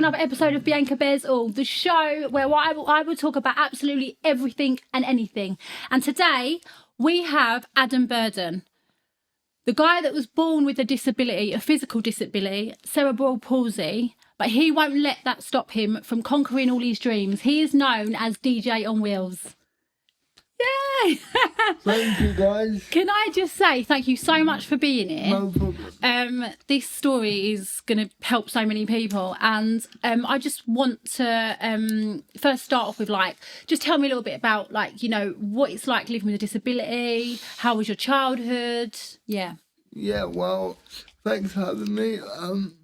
another episode of Bianca Bears All, the show where I will talk about absolutely everything and anything. And today we have Adam Burden, the guy that was born with a disability, a physical disability, cerebral palsy, but he won't let that stop him from conquering all his dreams. He is known as DJ on Wheels. Yay! Thank you, guys. Can I just say thank you so much for being here? No problem. This story is going to help so many people, and I just want to first start off with, like, just tell me a little bit about, like, you know, what it's like living with a disability. How was your childhood? Yeah. Yeah, well, thanks for having me.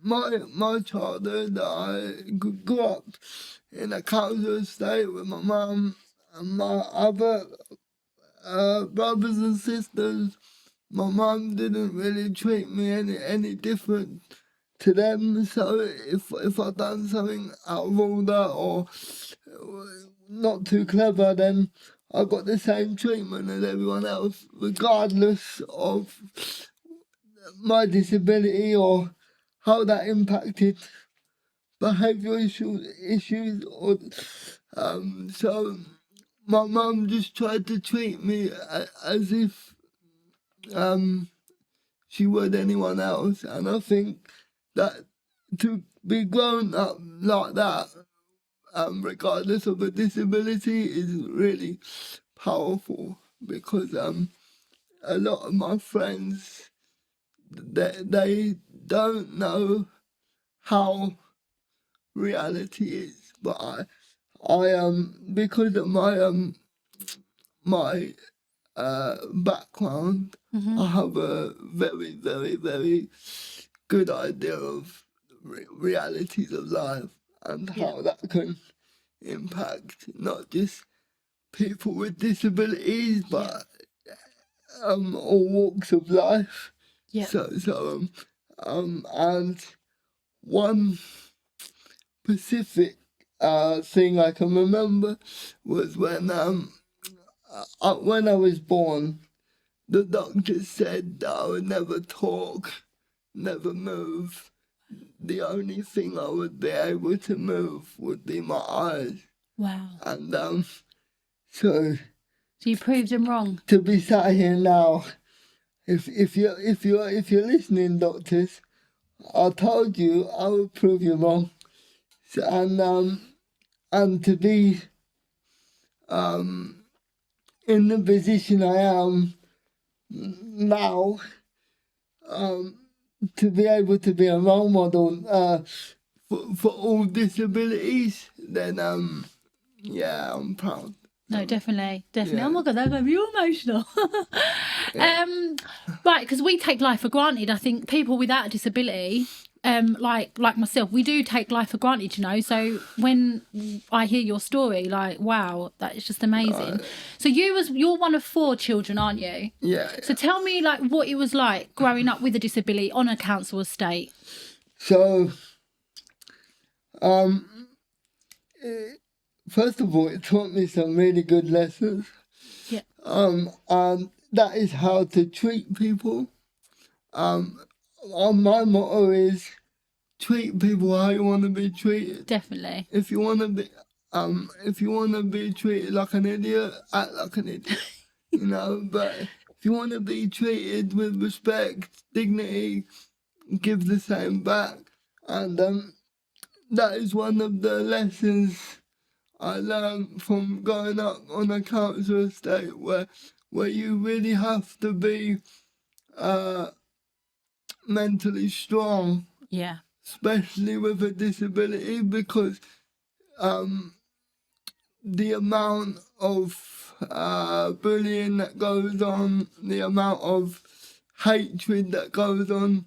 My childhood, I grew up in a council estate with my mum and my other brothers and sisters. My mum didn't really treat me any different to them, so if I done something out of order or not too clever, then I got the same treatment as everyone else, regardless of my disability or how that impacted behavioural issues or so my mum just tried to treat me as if she would anyone else, and I think that to be grown up like that, regardless of a disability, is really powerful, because a lot of my friends, they don't know how reality is, but I because of my background, I have a very, very, very good idea of realities of life and how that can impact not just people with disabilities, but all walks of life. Yeah. So and one specific thing I can remember was when I was born, the doctor said that I would never talk, never move. The only thing I would be able to move would be my eyes. Wow. And so you proved him wrong. To be sat here now, if you're listening, doctors, I told you I would prove you wrong. So, and to be in the position I am now, to be able to be a role model for all disabilities, then yeah, I'm proud. No, definitely. Yeah. Oh my God, that made me all emotional. Right, because we take life for granted. I think people without a disability, like myself, we do take life for granted, you know. So when I hear your story, like, wow, that is just amazing. So you're one of 4 children, aren't you? Yeah. So tell me, like, what it was like growing up with a disability on a council estate. So, first of all, it taught me some really good lessons. Yeah. And that is how to treat people. My motto is treat people how you want to be treated. Definitely. If you want to be treated like an idiot, act like an idiot. You know, but if you want to be treated with respect, dignity, give the same back. And that is one of the lessons I learned from growing up on a council estate, where you really have to be mentally strong. Yeah. Especially with a disability, because the amount of bullying that goes on, the amount of hatred that goes on,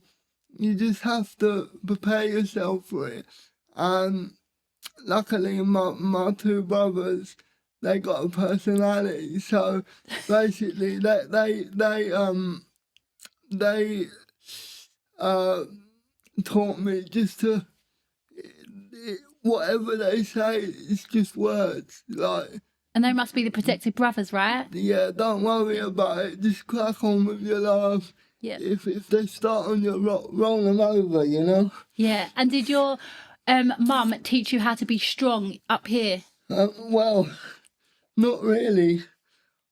you just have to prepare yourself for it. And luckily, my 2 brothers, they got a personality, so basically they taught me just to, whatever they say, it's just words, like. And they must be the protected brothers, right? Yeah, don't worry about it, just crack on with your life. Yeah. If they start on your roll them over, you know? Yeah. And did your mum teach you how to be strong up here? Well, not really.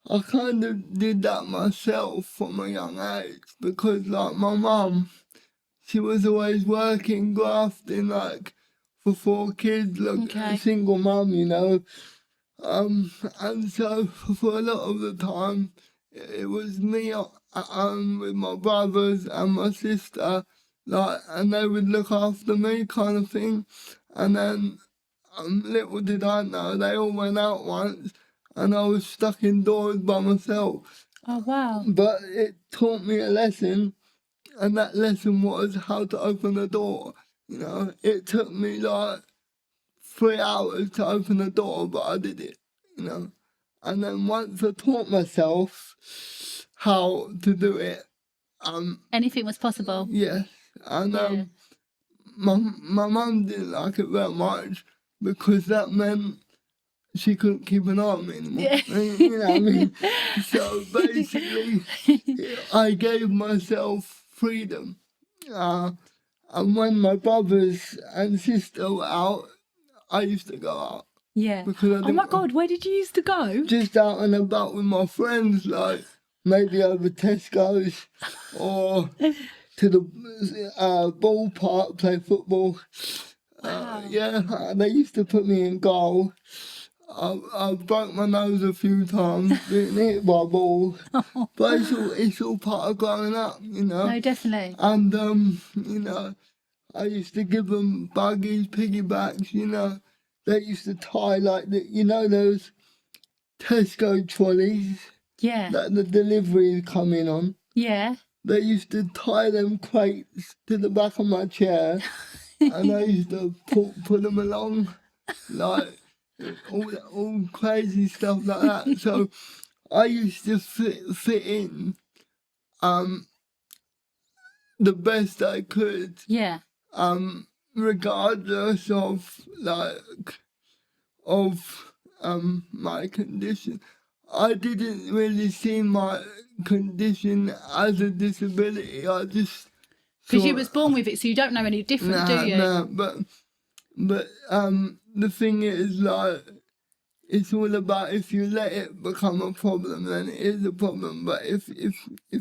I kind of did that myself from a young age because, like, my mum, she was always working, grafting, like, for 4 kids, like, Okay. a single mum, you know. And so for a lot of the time, it was me with my brothers and my sister, like, and they would look after me, kind of thing. And then, little did I know, they all went out once, and I was stuck indoors by myself. Oh, wow. But it taught me a lesson, and that lesson was how to open a door. You know, it took me like 3 hours to open the door, but I did it, you know. And then once I taught myself how to do it, Anything was possible. yes. And Yeah. my mum didn't like it very much because that meant she couldn't keep an eye on me anymore. Yeah. You know what I mean? So basically, I gave myself freedom. And when my brothers and sister were out, I used to go out. Yeah. Because I Oh my didn't- God, where did you used to go? Just out and about with my friends, like maybe over Tesco's or to the ballpark, play football. Wow. Yeah, they used to put me in goal. I broke my nose a few times being hit by a ball, but it's all part of growing up, you know. No, definitely. And you know, I used to give them buggies, piggybacks, you know. They used to tie like you know those Tesco trolleys Yeah. that the deliveries come in on. Yeah. They used to tie them crates to the back of my chair, and I used to put them along, like all crazy stuff like that. So I used to fit in the best I could, Yeah. regardless of my condition. I didn't really see my condition as a disability. I just Because you thought, was born with it, so you don't know any different, do you? nah, but the thing is, like, it's all about if you let it become a problem, then it is a problem. But if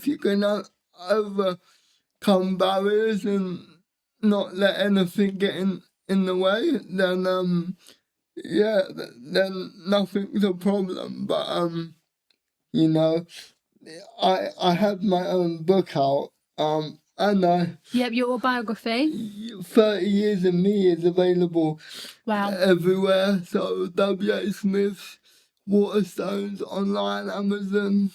you can overcome barriers and not let anything get in the way, then yeah, then nothing's a problem. But you know, I have my own book out, and Yep, your autobiography. 30 Years of Me is available Wow. everywhere. So W.A. Smith's, Waterstones, online, Amazon,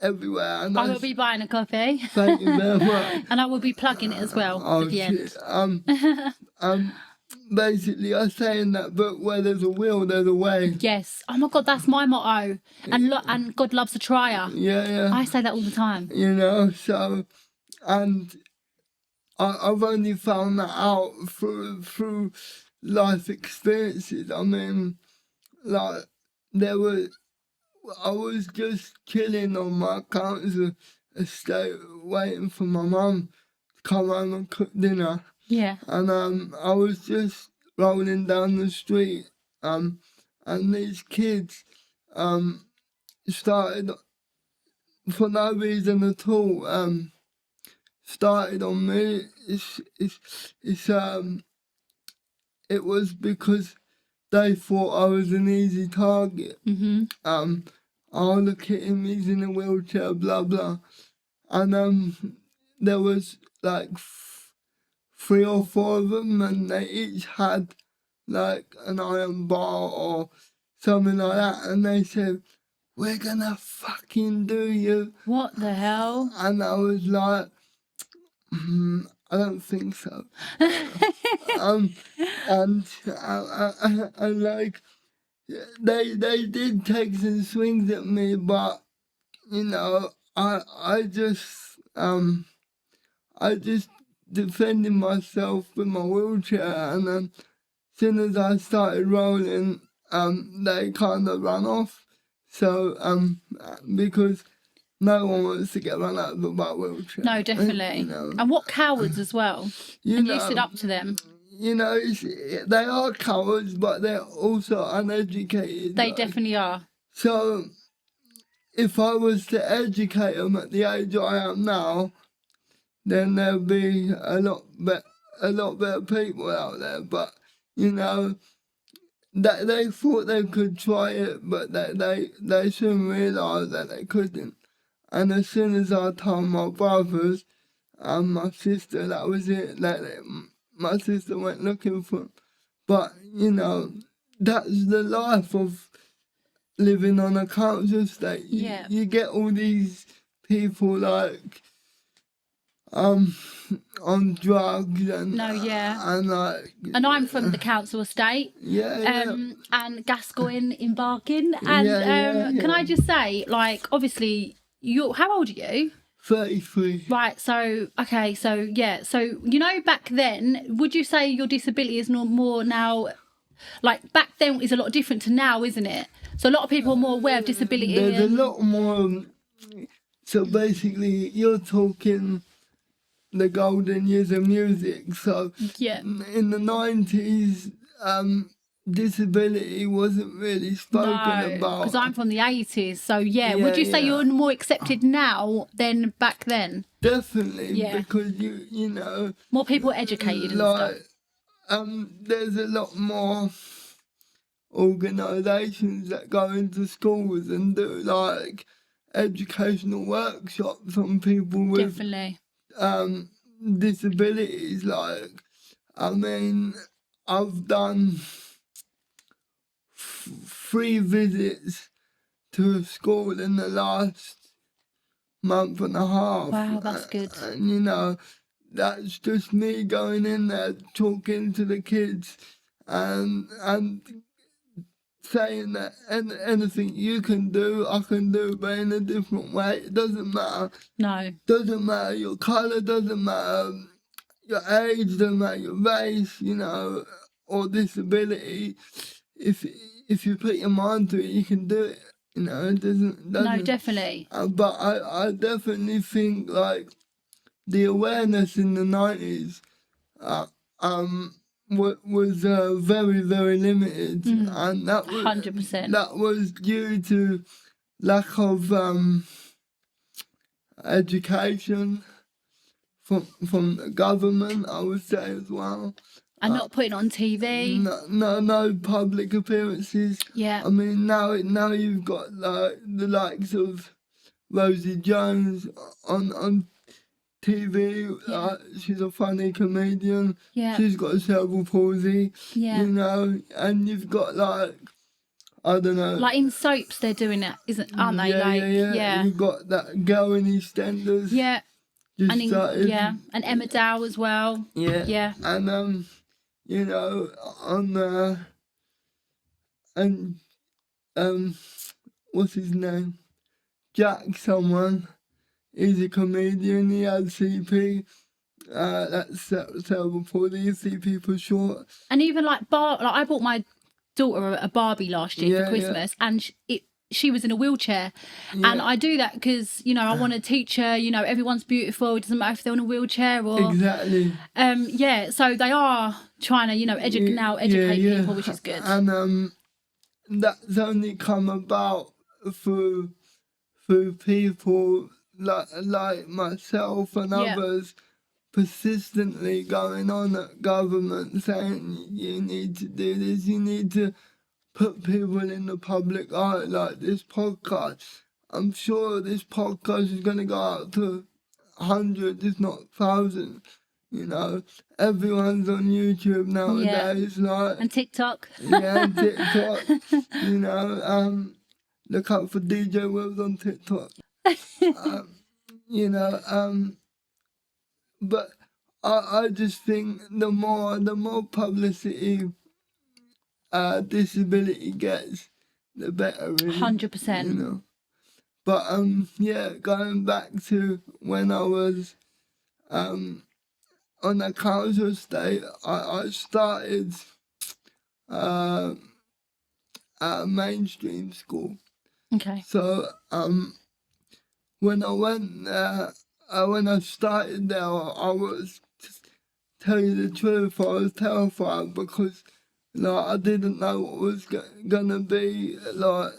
everywhere. And I will be buying a copy. Thank you very much. And I will be plugging it as well at the end. Basically, I say in that book, where there's a will, there's a way. Yes. Oh my God, that's my motto. And God loves a trier. Yeah. I say that all the time. You know, so, and I've only found that out through life experiences. I mean, like, I was just chilling on my council estate, waiting for my mum to come home and cook dinner. Yeah. And I was just rolling down the street, and these kids started, for no reason at all, started on me. It was because they thought I was an easy target. Mm-hmm. Oh, look at him, he's in a wheelchair, blah blah. And there was like 3 or 4 of them, and they each had like an iron bar or something like that, and they said, "We're gonna fucking do you." What the hell? And I was like, I don't think so. And like, they did take some swings at me, but you know, I just defended myself with my wheelchair, and then as soon as I started rolling, they kind of ran off. So because no one wants to get run over by a wheelchair. No, definitely. You know, And what cowards as well. you And know, you stood up to them. You know, they are cowards, but they're also uneducated. They like. definitely are. So, if I was to educate them at the age I am now, then there'll be a lot better people out there. But you know, that they thought they could try it, but they soon realised that they couldn't. And as soon as I told my brothers and my sister, that was it. My sister went looking for 'em. But you know, that's the life of living on a council estate. Yeah. You get all these people like on drugs and No, yeah. and like And I'm from the council estate. yeah. And Gascoigne in Barking. And can I just say, like, obviously, how old are you? 33. Right, so, okay, so, yeah. So, you know, back then, would you say your disability is more now, like, back then is a lot different to now, isn't it? So a lot of people are more aware of disability. There's a lot more. So basically, you're talking the golden years of music. So yeah, in the 90s, disability wasn't really spoken about. Because I'm from the 80s. So yeah, would you say you're more accepted now than back then? Definitely, Yeah. because you know, more people are educated and like, stuff. There's a lot more organisations that go into schools and do like educational workshops on people with Definitely. Disabilities. Like, I mean, I've done 3 visits to a school in the last month and a half. Wow, that's good. And you know, that's just me going in there, talking to the kids and saying that anything you can do, I can do, but in a different way. It doesn't matter. No. Doesn't matter your colour, doesn't matter your age, doesn't matter your race, you know, or disability. If you put your mind to it, you can do it. You know, it doesn't. No, definitely. But I definitely think like the awareness in the 90s, was very, very limited, and that was 100%. That was due to lack of education from the government, I would say, as well. And not putting on TV. No public appearances. Yeah. I mean, now you've got like the likes of Rosie Jones on TV. She's a funny comedian. Yeah. She's got cerebral palsy. Yeah. You know, and you've got like, I don't know. Like in soaps, they're doing it, aren't they? Yeah. You've got that girl in EastEnders. Yeah. And and Emma Dow as well. Yeah. Yeah. And you know, what's his name? Jack someone. He's a comedian, he had CP. That's cerebral palsy, CP for short. And even like I bought my daughter a Barbie last year for Christmas, and she was in a wheelchair. And I do that because, you know, I want to teach her, you know, everyone's beautiful. It doesn't matter if they're in a wheelchair or... Exactly. So they are trying to, you know, educate people, which is good. And that's only come about through people like myself and others persistently going on at government saying you need to do this, you need to put people in the public eye, like this podcast. I'm sure this podcast is going to go out to hundreds, if not thousands. You know, everyone's on YouTube nowadays, like, and TikTok. And TikTok. You know, look out for DJ Wills on TikTok. You know, but I just think the more publicity disability gets, the better. Really, 100%. You know, but going back to when I was on the council estate, I started at a mainstream school. Okay. So when I went there, when I started there, I was, to tell you the truth, I was terrified because like I didn't know what was gonna be like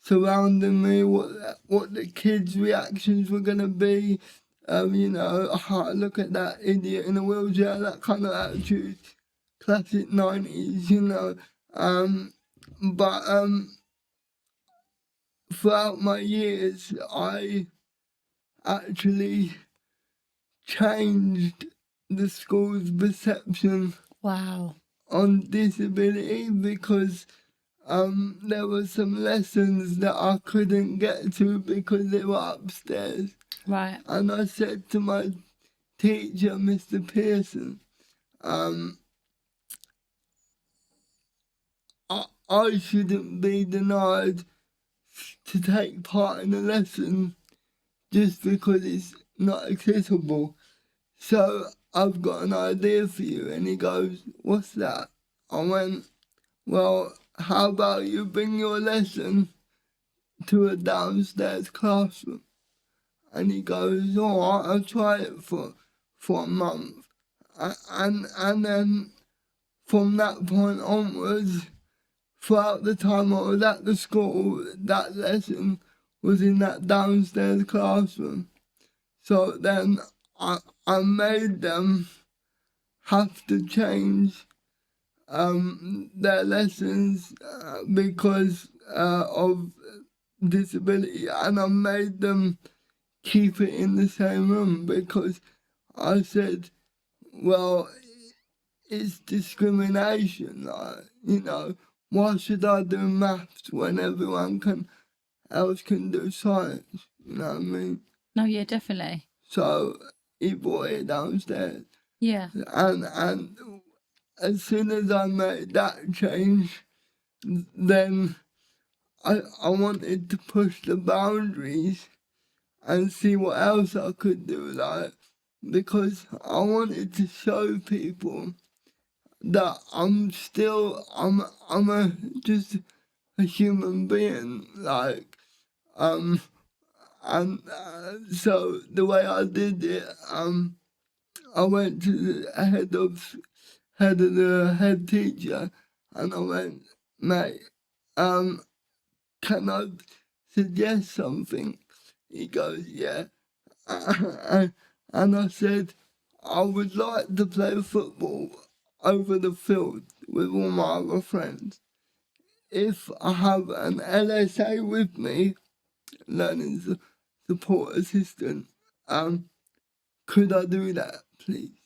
surrounding me, what the kids' reactions were gonna be. Look at that idiot in a wheelchair, that kind of attitude, classic 90s, But throughout my years, I actually changed the school's perception Wow. on disability because there were some lessons that I couldn't get to because they were upstairs. Right. And I said to my teacher, Mr. Pearson, I shouldn't be denied to take part in a lesson just because it's not accessible. So I've got an idea for you. And he goes, what's that? I went, well, how about you bring your lesson to a downstairs classroom? And he goes, all right, I'll try it for a month. And then from that point onwards, throughout the time I was at the school, that lesson was in that downstairs classroom. So then I made them have to change their lessons because of disability, and I made them keep it in the same room because I said, well, it's discrimination, why should I do maths when everyone else can do science, you know what I mean? No, yeah, definitely. So he brought it downstairs. Yeah. And as soon as I made that change, then I wanted to push the boundaries and see what else I could do, because I wanted to show people that I'm just a human being, so the way I did it, I went to the head teacher, and I went, mate, can I suggest something? He goes, yeah. And I said, I would like to play football over the field with all my other friends. If I have an LSA with me, learning support assistant, could I do that, please?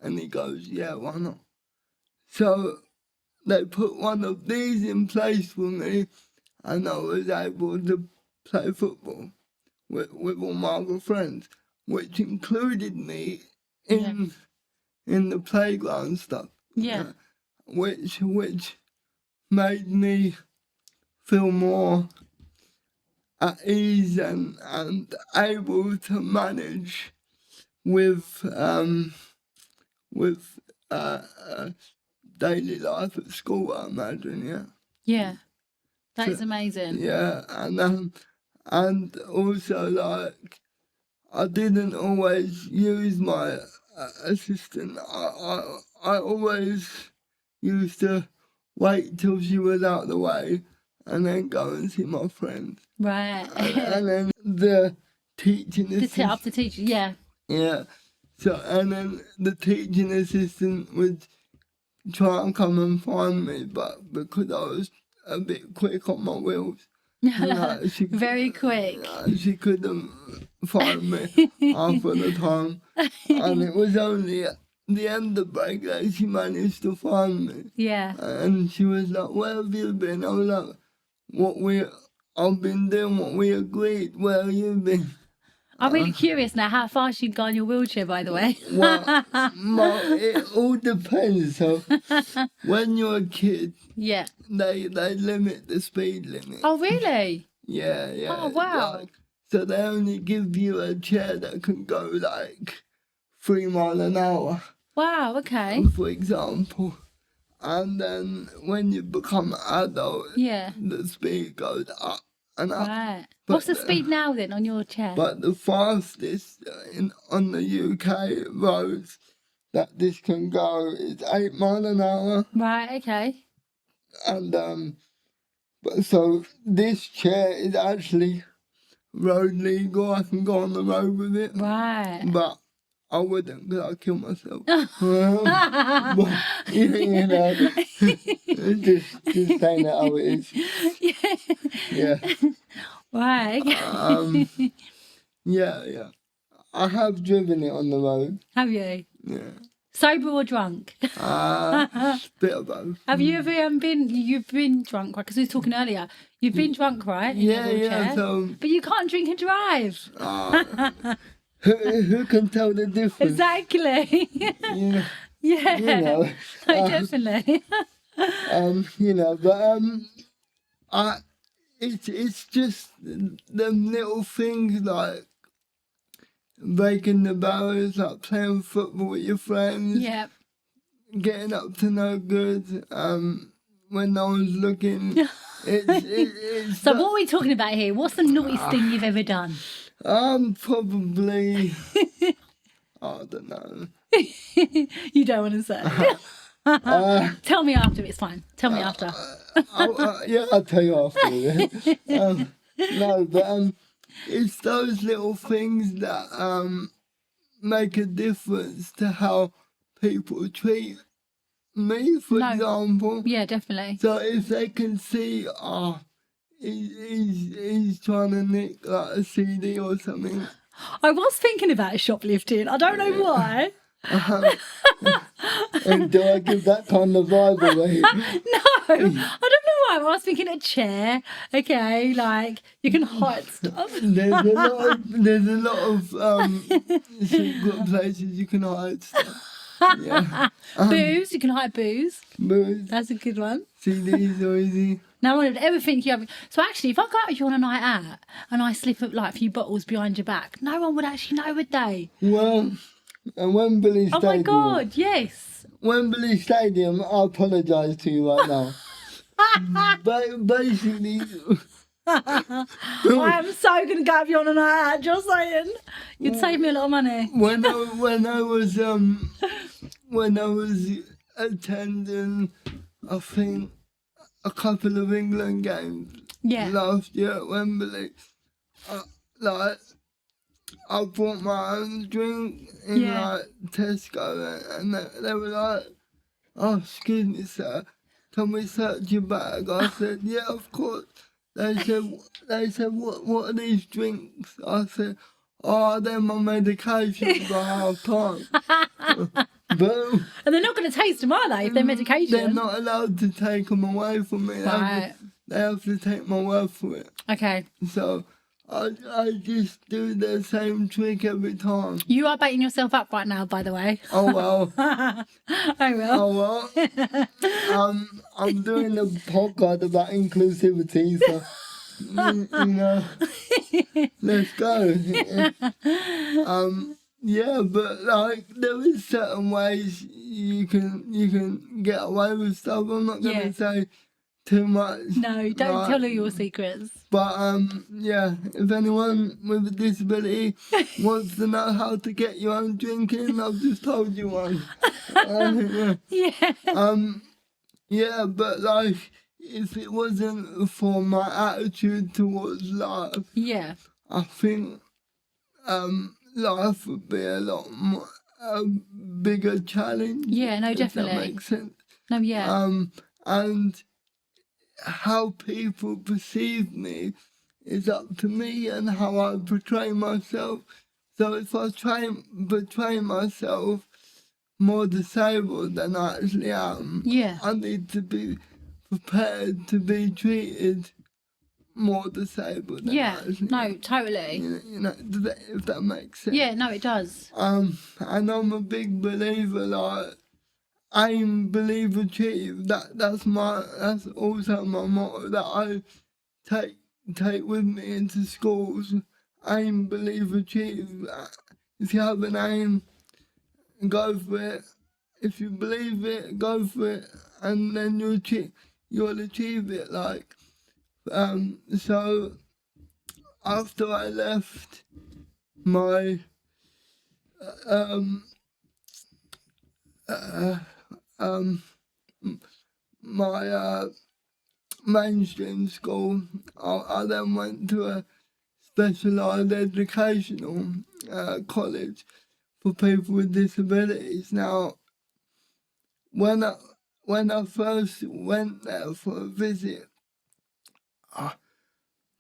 And he goes, yeah, why not? So they put one of these in place for me, and I was able to play football with all my other friends, which included me in the playground stuff. Yeah. Which made me feel more at ease and able to manage with daily life at school, I imagine, yeah. Yeah. That is amazing. Yeah, and also, I didn't always use my assistant. I always used to wait till she was out of the way and then go and see my friends. Right. And then the teaching assistant. Up to teacher, yeah. Yeah. So, and then the teaching assistant would try and come and find me, but because I was a bit quick on my wheels, Very quick. She couldn't find me half of the time. And it was only at the end of break that she managed to find me. Yeah. And she was like, where have you been? I was like, I've been doing what we agreed. Where have you been? I'm really curious now how far she'd gone your wheelchair, by the way. Well, it all depends. So when you're a kid, yeah, they limit the speed limit. Oh, really? Yeah. Oh, wow. So they only give you a chair that can go 3 miles an hour. Wow, okay. For example. And then when you become an adult, yeah, the speed goes up and Right. but What's the speed now then on your chair? But the fastest on the UK roads that this can go is 8 mile an hour, Right, okay. and but so this chair is actually road legal. I can go on the road with it, Right. but I wouldn't because I'd kill myself. But, you know, just saying that how it is. Yeah. Right. Yeah. I have driven it on the road. Have you? Yeah. Sober or drunk? Bit of both. Have you ever you've been drunk, right? Because we were talking earlier. You've been drunk, right? In your wheelchair? Yeah. So, but you can't drink and drive. who can tell the difference? Exactly. You know, Yeah. you know, No, definitely. you know, but it's just them little things like breaking the barriers, like playing football with your friends, Yeah. getting up to no good, when no one's looking. It's So what are we talking about here? What's the naughtiest thing you've ever done? Probably, I don't know. You don't want to say. Tell me after, it's fine. Tell me after. I'll tell you after. No, but it's those little things that make a difference to how people treat me, for example. Yeah, definitely. So if they can see, he's trying to nick like a CD or something. I was thinking about shoplifting. I don't know why. And do I give that kind of vibe away? No, I don't know why. I was thinking a chair. Okay, like you can hide stuff. There's a lot of secret places you can hide stuff. Yeah. Booze, you can hide booze. Booze. That's a good one. CDs are easy. No one would ever think you have. So actually, if I go out with you on a night out and I slip up like a few bottles behind your back, no one would actually know, would they? Well, and Wembley Stadium. Oh my God, yes. Wembley Stadium, I apologise to you right now. But basically, I am so going to go out with you on a night out, just saying. You'd save me a lot of money. when I was attending, I think, a couple of England games last year at Wembley, I bought my own drink in like Tesco, and they were like, "Oh, excuse me, sir, can we search your bag?" I said, "Yeah, of course." They said, what are these drinks? I said, "Oh, they're my medication for half time." Boom. And they're not going to taste them, are they, if they're medication? They're not allowed to take them away from me. Right. They have to take my word for it. Okay. So I just do the same trick every time. You are baiting yourself up right now, by the way. Oh well. I will. Oh well. I'm doing a podcast about inclusivity, so you know, let's go. Yeah, but like there is certain ways you can get away with stuff. I'm not gonna say too much. No, don't tell her your secrets. But yeah, if anyone with a disability wants to know how to get your own drinking, I've just told you one. Yeah, but like if it wasn't for my attitude towards life, I think life would be a lot more bigger challenge. Yeah, no, definitely. If that makes sense. No, yeah. And how people perceive me is up to me and how I portray myself. So if I portray myself more disabled than I actually am, I need to be prepared to be treated more disabled than I actually am. Totally. You know, if that makes sense. Yeah, no, it does. And I'm a big believer, like, aim, believe, achieve. That's also my motto that I take with me into schools. Aim, believe, achieve. If you have an aim, go for it. If you believe it, go for it, and then you'll achieve it. Like, so after I left my um um my mainstream school, I then went to a specialised educational college for people with disabilities. Now, when I first went there for a visit,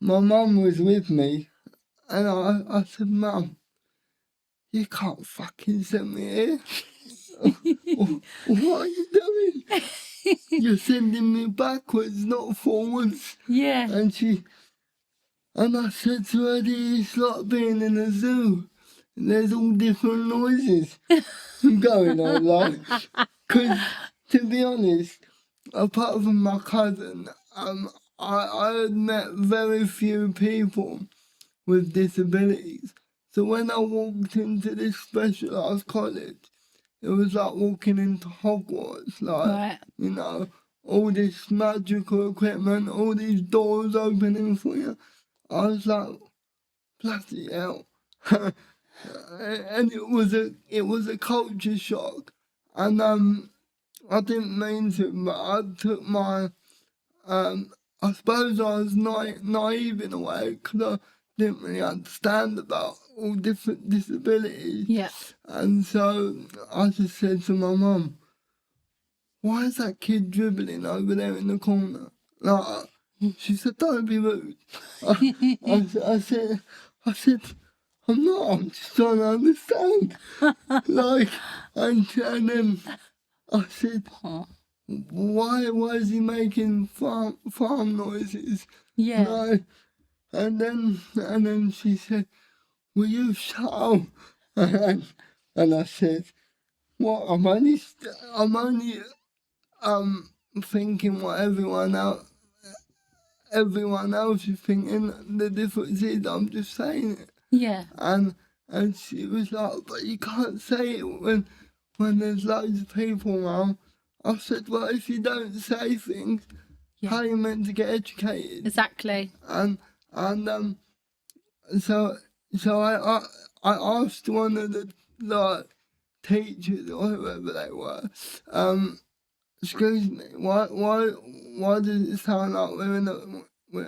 my mum was with me, and I said, "Mum, you can't fucking send me here. What are you doing? You're sending me backwards, not forwards." Yeah. And I said to her, "It's like being in a zoo. There's all different noises going on, like." Because, to be honest, apart from my cousin, I had met very few people with disabilities. So when I walked into this specialised college, it was like walking into Hogwarts, like, Right. you know, all this magical equipment, all these doors opening for you. I was like, bloody hell. And it was a culture shock. And I didn't mean to, but I took my I suppose I was naive in a way because I didn't really understand about all different disabilities. Yeah. And so I just said to my mum, "Why is that kid dribbling over there in the corner?" Like, she said, "Don't be rude." I said, "I'm not, I'm just trying to understand." Like, and then I said, why is he making farm noises? Yeah. No. And then she said, "Will you shut up?" And I said, "What? I'm only thinking what everyone else is thinking. The difference is I'm just saying it." Yeah. And she was like, "But you can't say it when there's loads of people around." I said, "Well, if you don't say things, how are you meant to get educated?" Exactly. And so I asked one of the like teachers or whoever they were, "Excuse me, why does it sound like we're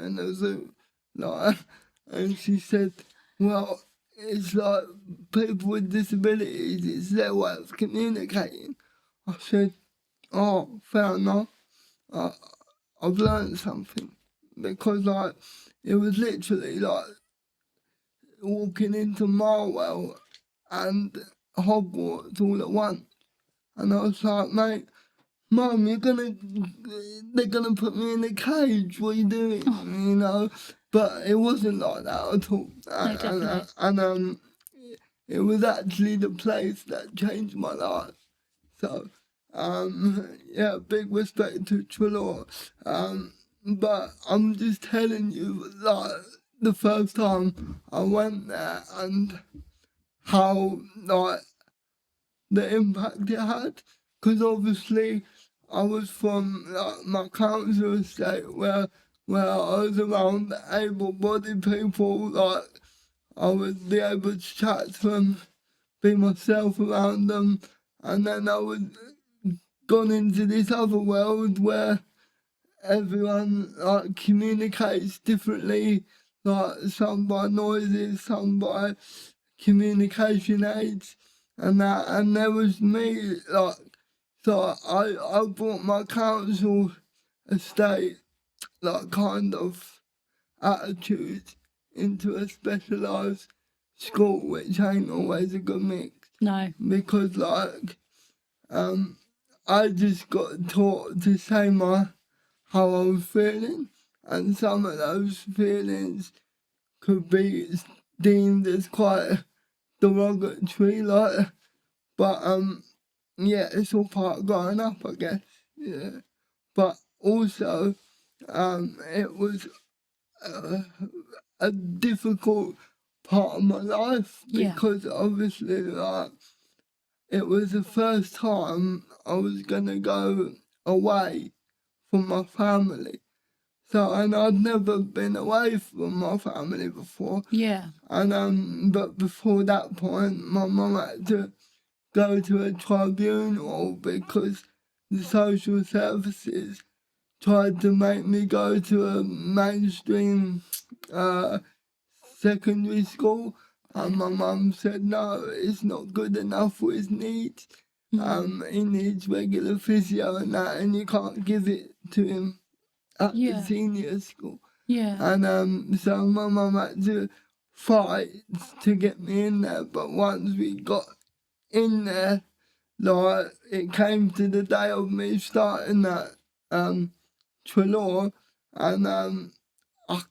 in a zoo?" Like, and she said, "Well, it's like people with disabilities, it's their way of communicating." I said, "Oh, fair enough. I've learned something." Because like it was literally like walking into Marwell and Hogwarts all at once. And I was like, "Mate, Mum, they're gonna put me in a cage, what are you doing?" You know? But it wasn't like that at all. No, definitely. And it was actually the place that changed my life. So, yeah, big respect to Trelaw. But I'm just telling you, like, the first time I went there and how, like, the impact it had. Because obviously I was from like, my council estate where I was around able-bodied people, like, I would be able to chat to them, be myself around them, and then I would gone into this other world where everyone like communicates differently, like some by noises, some by communication aids, and that. And there was me, like, so I brought my council estate, like, kind of attitude into a specialised school, which ain't always a good mix. No. Because like I just got taught to say how I was feeling, and some of those feelings could be deemed as quite derogatory, like. But yeah, it's all part of growing up, I guess. Yeah, but also it was a difficult part of my life because obviously, like, it was the first time I was gonna go away from my family. So, and I'd never been away from my family before. Yeah. And but before that point, my mum had to go to a tribunal because the social services tried to make me go to a mainstream secondary school, and my mum said no, it's not good enough for his needs. He needs regular physio and that, and you can't give it to him at the senior school. Yeah. And so my mum had to fight to get me in there, but once we got in there, like, it came to the day of me starting that Trelaw, and I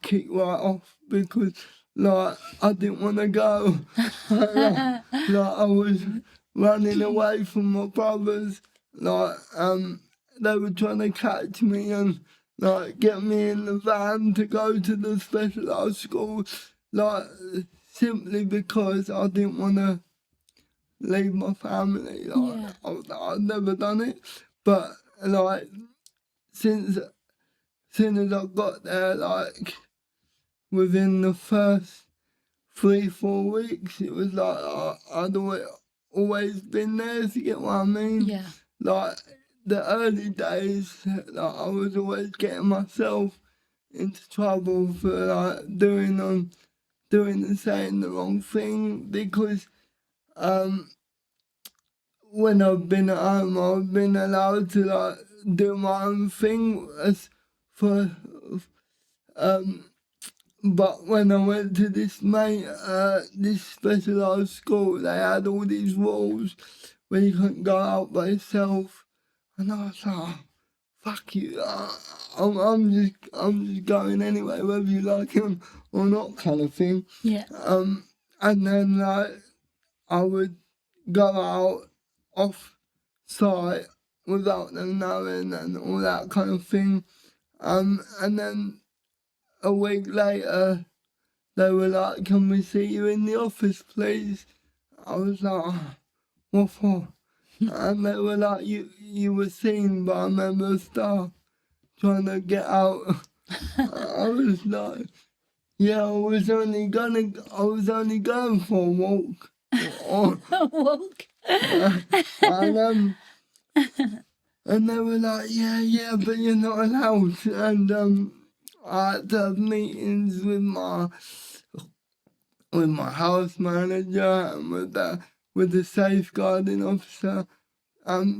kicked right off because, like, I didn't want to go. like, I was running away from my brothers. Like, they were trying to catch me and, like, get me in the van to go to the specialised school, like, simply because I didn't want to leave my family. Like, I've never done it, but, like, since soon as I got there, like, within the first 3-4 weeks, it was like I'd always been there, if you get what I mean. Yeah. Like, the early days, like, I was always getting myself into trouble for, like, doing and saying the wrong thing, because when I've been at home, I've been allowed to, like, do my own thing as for but when I went to this this specialised school, they had all these rules where you couldn't go out by yourself, and I was like, oh, fuck you, I'm just going anyway, whether you like him or not, kind of thing. Yeah. And then, like, I would go out off site without them knowing and all that kind of thing. And then a week later, they were like, can we see you in the office, please? I was like, oh, what for? And they were like, you were seen by a member of staff trying to get out. I was like, yeah, I was only going for a walk. A walk. And they were like, yeah, but you're not allowed. And I had to have meetings with my house manager and with the safeguarding officer,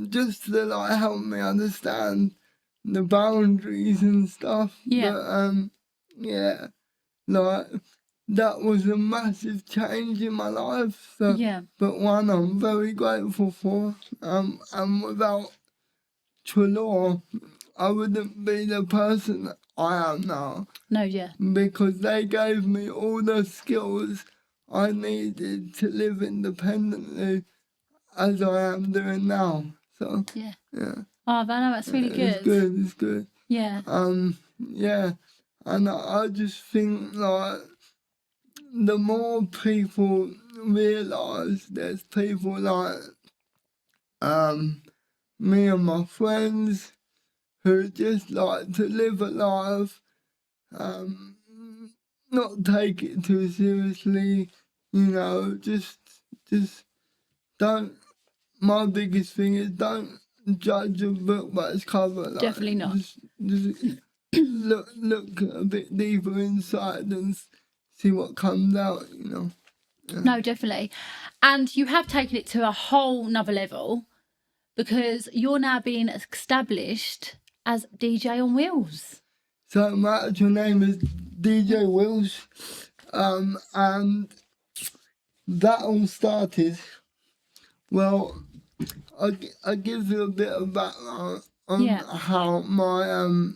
just to, like, help me understand the boundaries and stuff. Yeah. But yeah, like, that was a massive change in my life. So, but one I'm very grateful for. And without Trelaw, I wouldn't be the person that I am now. No, yeah. Because they gave me all the skills I needed to live independently as I am doing now. So, yeah. Oh, Vanna, that's really good. It's good. Yeah. Yeah. And I just think, like, the more people realise there's people like me and my friends who just like to live a life, not take it too seriously, you know, just don't, my biggest thing is don't judge a book by its cover. Like, definitely not. Just look a bit deeper inside and see what comes out, you know. Yeah. No, definitely. And you have taken it to a whole nother level because you're now being established as DJ on Wheels. So my actual name is DJ Wheels, and that all started, well, I give you a bit of background on how my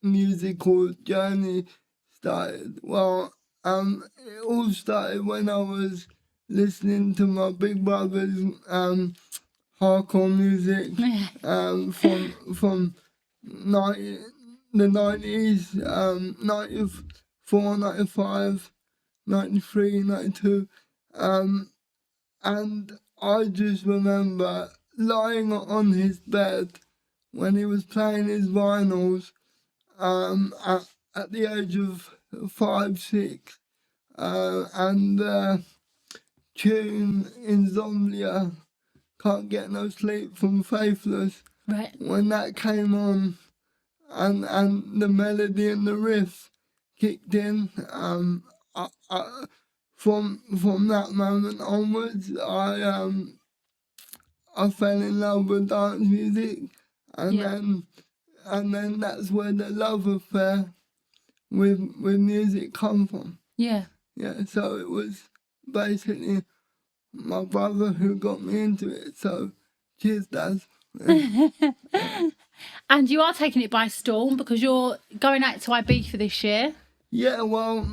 musical journey started. Well, it all started when I was listening to my big brother's hardcore music from the 90s, 94, 95, 93, 92. And I just remember lying on his bed when he was playing his vinyls at the age of 5, 6, and tune Insomnia, Can't Get No Sleep from Faithless. Right. When that came on, and the melody and the riff kicked in, from that moment onwards, I fell in love with dance music, and then that's where the love affair with music come from. Yeah. Yeah, so it was basically my brother who got me into it. So cheers, Dad. And you are taking it by storm because you're going out to Ibiza this year. Yeah, well,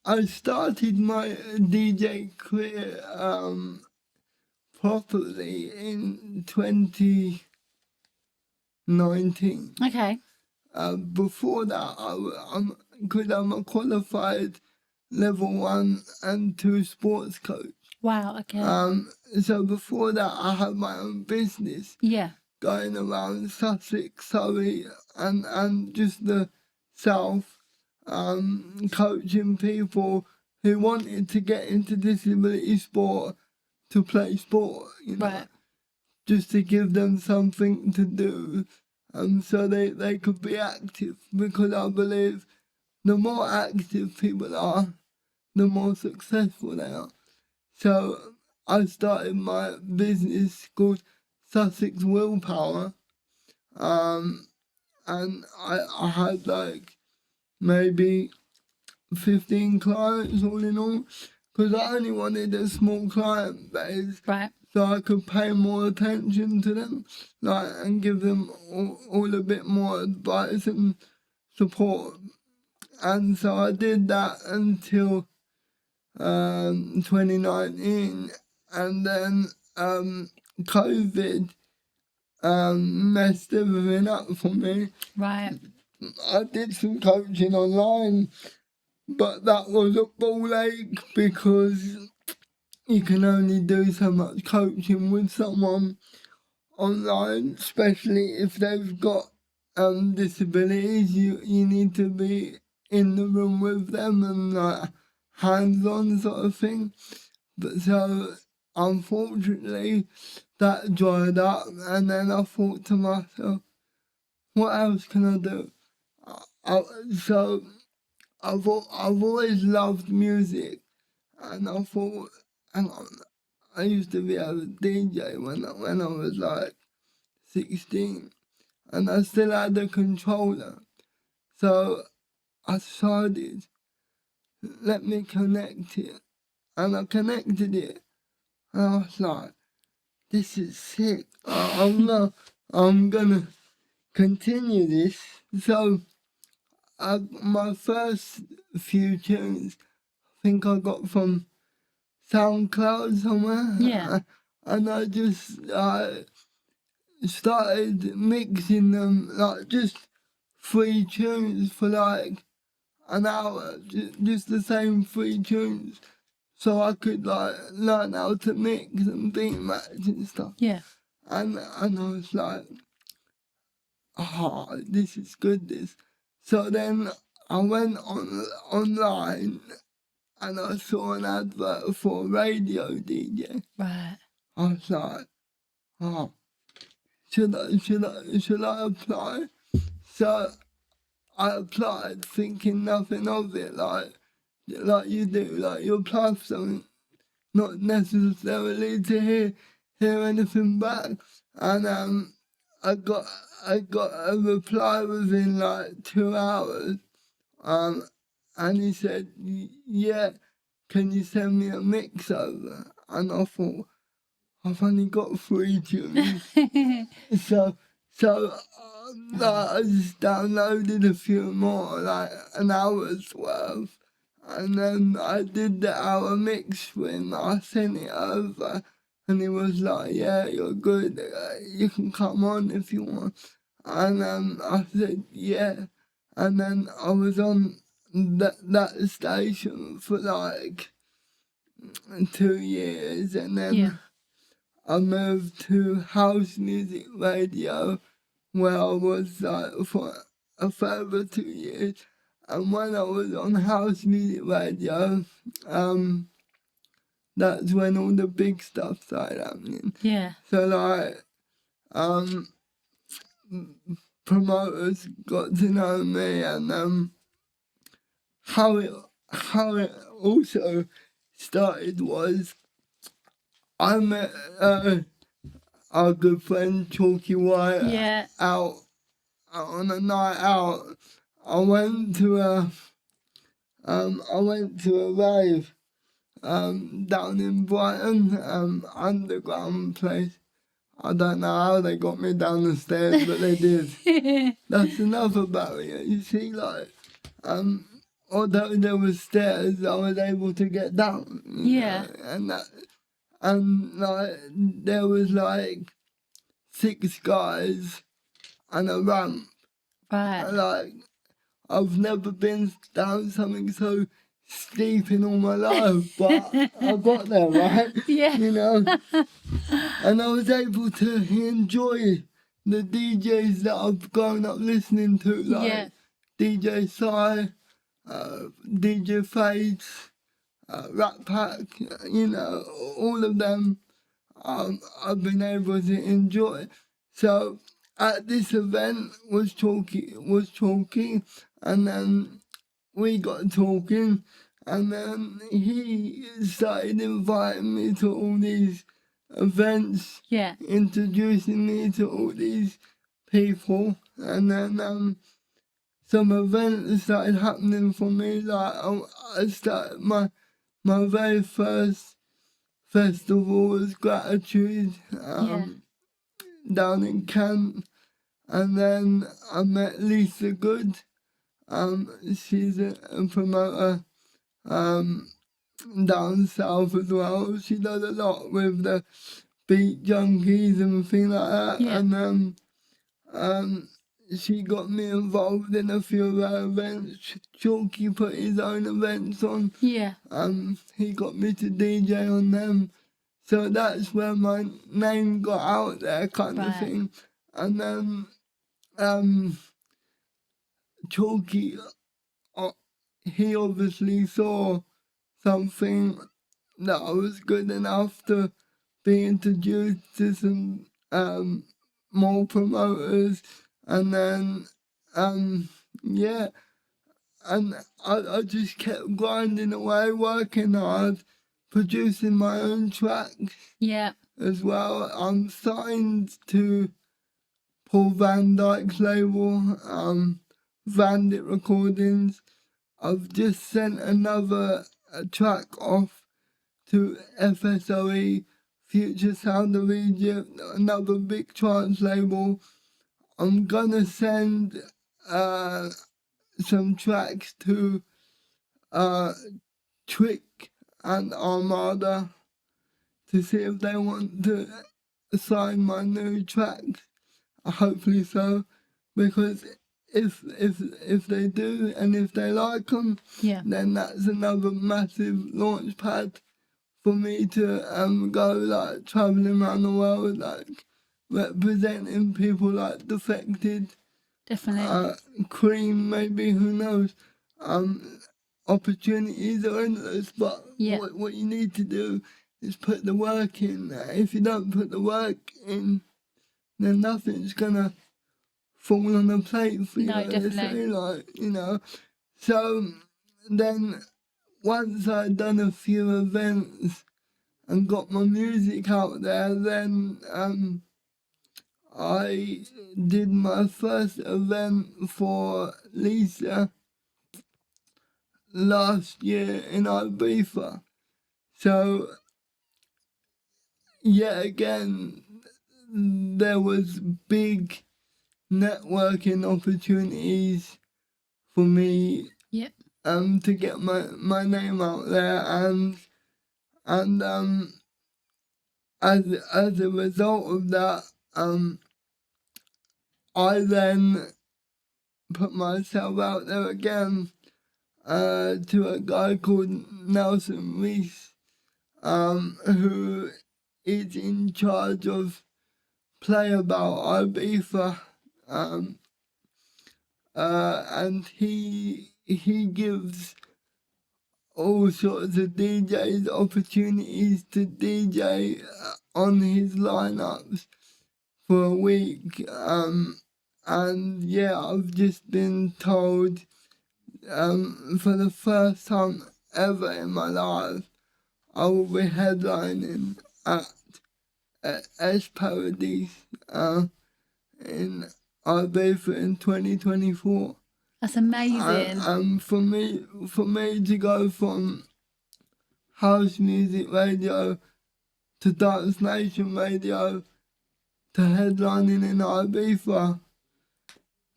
I started my DJ career properly in 2019. Okay. Before that, I'm a qualified level 1 and 2 sports coach. Wow. Okay. So before that, I had my own business. Yeah. Going around Sussex, Surrey, and just the south, coaching people who wanted to get into disability sport to play sport, Right. just to give them something to do, so they could be active, because I believe the more active people are, the more successful they are. So I started my business called Sussex Willpower, and I had like maybe 15 clients all in all, because I only wanted a small client base, Right. so I could pay more attention to them, and give them all a bit more advice and support. And so I did that until 2019, and then COVID messed everything up for me. Right. I did some coaching online, but that was a ball ache because you can only do so much coaching with someone online, especially if they've got disabilities. You need to be in the room with them and hands-on sort of thing. But so unfortunately that dried up, and then I thought to myself, what else can I do? So I've always loved music, and I thought, hang on, I used to be able to DJ when I was like 16, and I still had the controller. So I decided, let me connect it, and I connected it, and I was like, this is sick. I'm gonna continue this. So my first few tunes, I think I got from SoundCloud somewhere. Yeah. And I just started mixing them, like just 3 tunes for like an hour, just the same 3 tunes, so I could like learn how to mix and beat match and stuff. Yeah. And I was like, oh, this is good, this. So then I went online and I saw an advert for a radio DJ. Right. I was like, oh, should I apply? So I applied thinking nothing of it, like you do, like you apply for something, not necessarily to hear anything back. And I got a reply within like 2 hours. And he said, yeah, can you send me a mix over? And I thought, I've only got 3 tunes. so I just downloaded a few more, like an hour's worth. And then I did the hour mix for him. I sent it over, and he was like, yeah, you're good. You can come on if you want. And I said, yeah. And then I was on that station for like 2 years, and then I moved to house music radio where I was like for a further 2 years. And when I was on house music radio, that's when all the big stuff started happening. Yeah. So like, promoters got to know me, and how it also started was I met our good friend Chalky White Yeah. out on a night out. I went to a rave down in Brighton, underground place. I don't know how they got me down the stairs, but they did. That's another barrier. You see, like, although there was stairs, I was able to get down. Yeah. And like there was like 6 guys and a ramp. Right. And, like, I've never been down something so steep in all my life, but I got there, right? Yeah. You know? And I was able to enjoy the DJs that I've grown up listening to, like Yeah. DJ Psy, DJ Fades, Rat Pack, you know, all of them I've been able to enjoy. So at this event was talking, and then we got talking, and then he started inviting me to all these events, Yeah. introducing me to all these people, and then some events started happening for me. Like I started my very first festival was Gratitude down in Kent, and then I met Lisa Good. She's a promoter down south as well. She does a lot with the beat junkies and things like that. Yeah. And she got me involved in a few of her events. Chalky put his own events on. Yeah. He got me to DJ on them. So that's where my name got out there, kind of thing. And then Chalky, he obviously saw something that I was good enough to be introduced to some more promoters, and then yeah, and I just kept grinding away, working hard, producing my own tracks. Yeah. As well. I'm signed to Paul Van Dyke's label, Vandit Recordings. I've just sent another track off to FSOE, Future Sound of Egypt, another big trance label. I'm gonna send some tracks to Trick and Armada to see if they want to sign my new tracks. Hopefully so, because if they do and if they like them, then that's another massive launch pad for me to go like traveling around the world, like representing people like Defected, Definitely. Cream, maybe, who knows. Opportunities are endless, but what you need to do is put the work in. If you don't put the work in, then nothing's gonna fall on a plate for you. No, definitely. Like, you know. So then once I'd done a few events and got my music out there, then I did my first event for Lisa last year in Ibiza. So yet again, there was big networking opportunities for me to get my name out there, and as a result of that, I then put myself out there again to a guy called Nelson Reese, who is in charge of Play About Ibiza, and he gives all sorts of DJs opportunities to DJ on his lineups for a week. And yeah, I've just been told for the first time ever in my life, I will be headlining at S Paradise in Ibiza in 2024. That's amazing. And for me to go from house music radio to Dance Nation radio to headlining in Ibiza,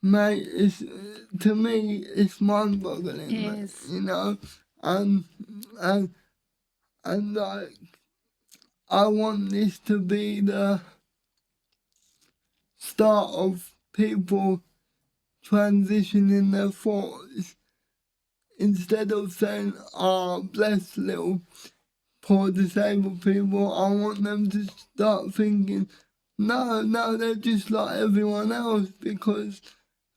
mate, to me it's mind-boggling. It is. You know, and like I want this to be the start of people transitioning their thoughts. Instead of saying, "Oh, bless little poor disabled people," I want them to start thinking, no, they're just like everyone else, because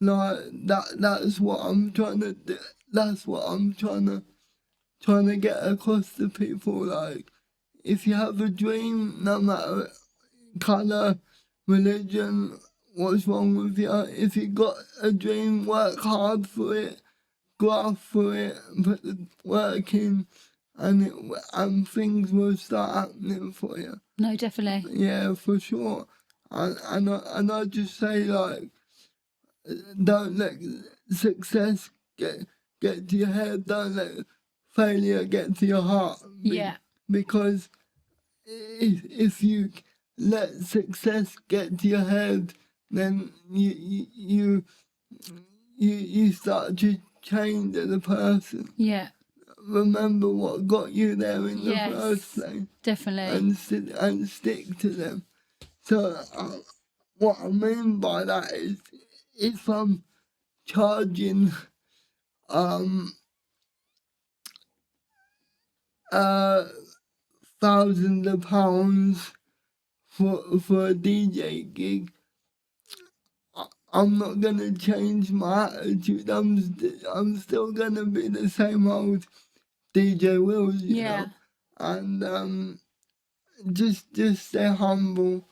like that's what I'm trying to do. That's what I'm trying to get across to people. Like, if you have a dream, no matter colour, religion, what's wrong with you? If you got a dream, work hard for it, graft for it, put the work in, and things will start happening for you. No, definitely. Yeah, for sure. And I just say, like, don't let success get to your head. Don't let failure get to your heart. Yeah. Because if you let success get to your head, then you start to change as a person. Yeah. Remember what got you there in the first place. Definitely. And stick to them. So what I mean by that is, if I'm charging thousands of pounds for a DJ gig, I'm not gonna change my attitude. I'm still gonna be the same old DJ Wills, you know. And just stay humble.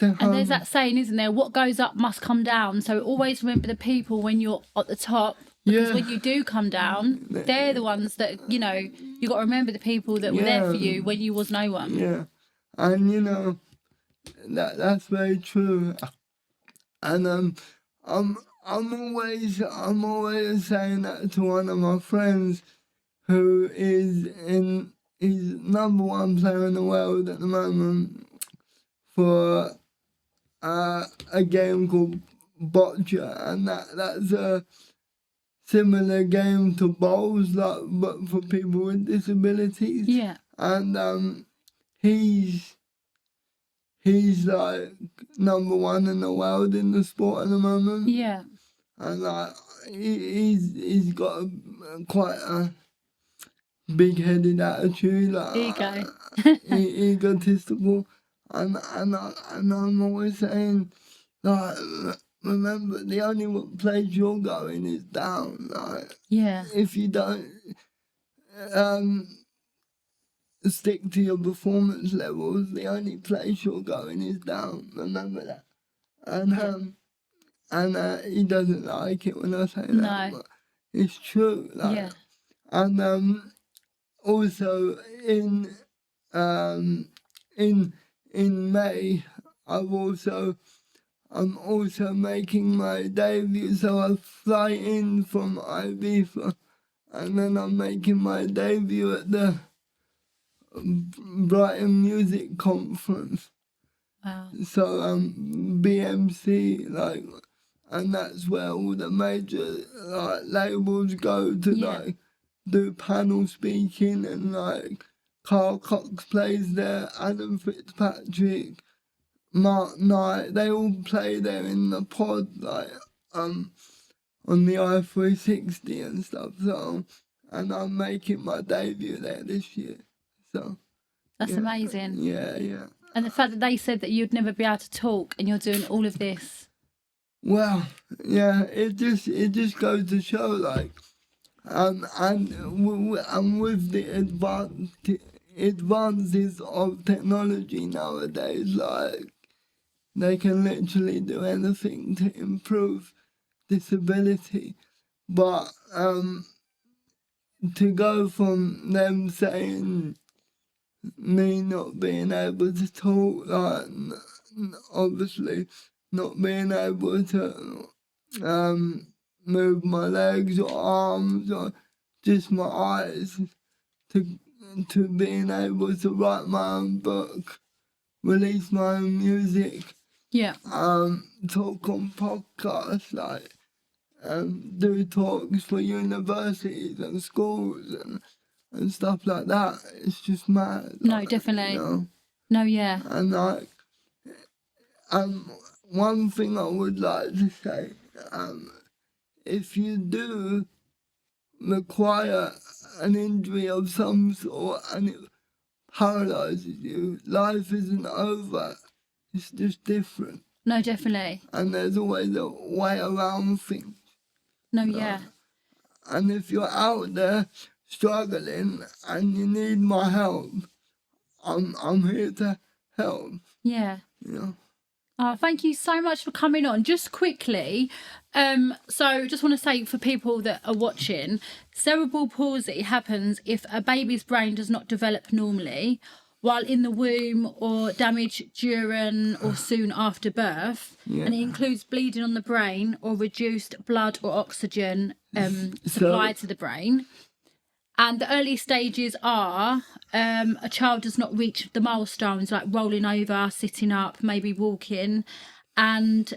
And there's that saying, isn't there? What goes up must come down. So always remember the people when you're at the top. Because when you do come down, they're the ones that, you know, you got to remember the people that were there for you when you was no one. Yeah, and you know, that's very true. And I'm always saying that to one of my friends who is number one player in the world at the moment for a game called Boccia, and that's a similar game to bowls, like, but for people with disabilities. Yeah. And he's like number one in the world in the sport at the moment. Yeah. And like he's got quite a big-headed attitude, like egotistical, and I'm always saying, like, remember, the only place you're going is down. Like, if you don't stick to your performance levels, the only place you're going is down. Remember that. And he doesn't like it when I say that, but it's true. Like, and also in May, I'm also making my debut, so I fly in from Ibiza, and then I'm making my debut at the Brighton Music Conference. Wow. So BMC, like, and that's where all the major like labels go to like do panel speaking, and like Carl Cox plays there, Adam Fitzpatrick, Mark Knight, they all play there in the pod, like on the i360 and stuff. So, and I'm making my debut there this year. So that's amazing. Yeah. And the fact that they said that you'd never be able to talk and you're doing all of this. Well, yeah, it just goes to show, like, and with the advances of technology nowadays, like, they can literally do anything to improve disability. But to go from them saying me not being able to talk, like, obviously not being able to move my legs or arms or just my eyes, to being able to write my own book, release my own music, Yeah. talk on podcasts, like, do talks for universities and schools and stuff like that. It's just mad. No, like, definitely. You know? No, yeah. And like, one thing I would like to say, if you do require an injury of some sort and it paralyzes you, life isn't over. It's just different. No, definitely. And there's always a way around things. No, yeah. And if you're out there struggling and you need my help, I'm here to help. Yeah. You know. Oh, thank you so much for coming on. Just quickly, so just want to say for people that are watching, cerebral palsy happens if a baby's brain does not develop normally while in the womb, or damage during or soon after birth. Yeah. And it includes bleeding on the brain or reduced blood or oxygen supplied to the brain. And the early stages are a child does not reach the milestones, like rolling over, sitting up, maybe walking, and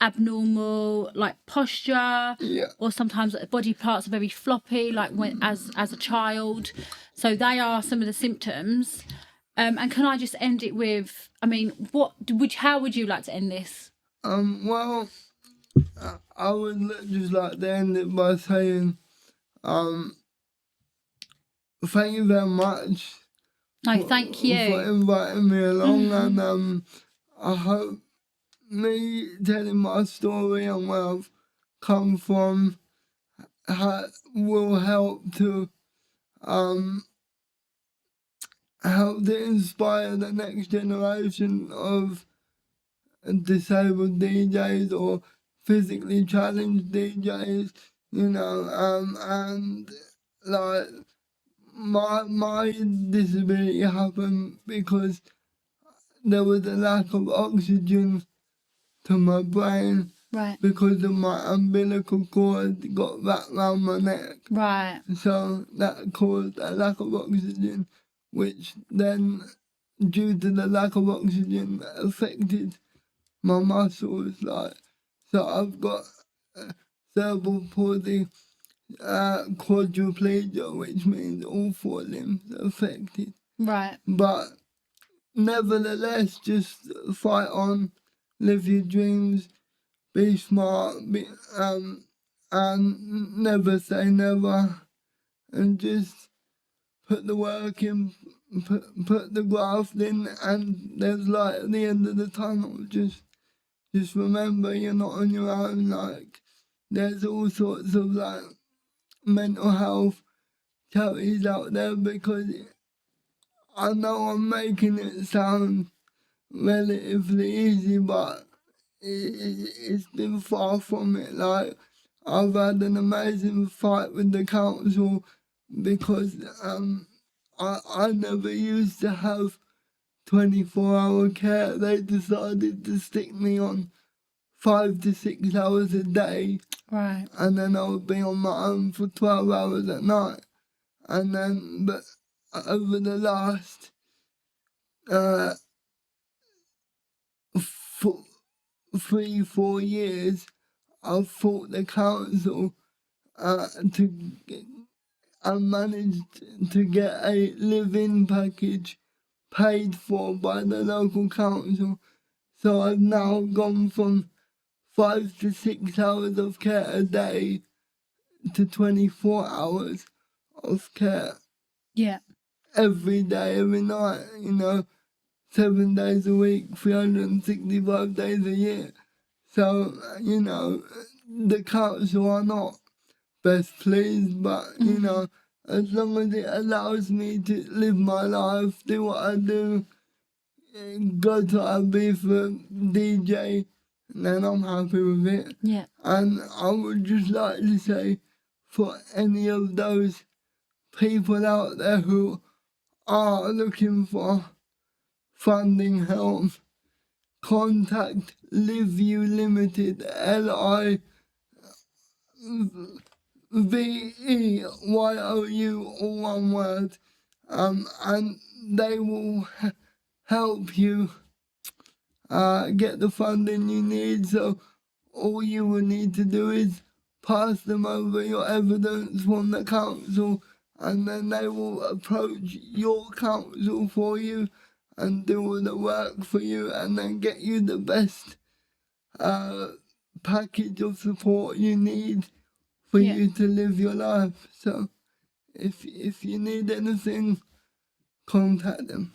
abnormal, like, posture, or sometimes body parts are very floppy, like when as a child. So they are some of the symptoms. And can I just end it with, I mean, how would you like to end this? Well, I would just like to end it by saying, thank you very much. No, thank you. For inviting me along, and I hope me telling my story and where I've come from will help to inspire the next generation of disabled DJs or physically challenged DJs, you know, and like, my disability happened because there was a lack of oxygen to my brain, Right. because of my umbilical cord got wrapped around my neck. Right. So that caused a lack of oxygen, which then, due to the lack of oxygen, affected my muscles. Like, so I've got cerebral palsy, quadriplegia, which means all 4 limbs affected. Right. But nevertheless, just fight on, live your dreams, be smart, and never say never, and just put the work in, put the graft in, and there's light at the end of the tunnel. Just remember, you're not on your own. Like, there's all sorts of, like, mental health charities out there, because I know I'm making it sound relatively easy, but it's been far from it. Like, I've had an amazing fight with the council because I never used to have 24-hour care. They decided to stick me on 5 to 6 hours a day. Right. And then I would be on my own for 12 hours at night. And then, but over the last 3-4 years, I've fought the council I managed to get a live-in package paid for by the local council. So I've now gone from 5 to 6 hours of care a day to 24 hours of care. Yeah. Every day, every night, you know, 7 days a week, 365 days a year. So, you know, the council are not best pleased, but, you know, as long as it allows me to live my life, do what I do, go to Ibiza, DJ, then I'm happy with it. Yeah. And I would just like to say, for any of those people out there who are looking for funding help, contact Live You Limited, LIVEYOU, all one word, and they will help you get the funding you need. So all you will need to do is pass them over your evidence from the council, and then they will approach your council for you and do all the work for you, and then get you the best package of support you need for Yeah. you to live your life. So if you need anything, contact them.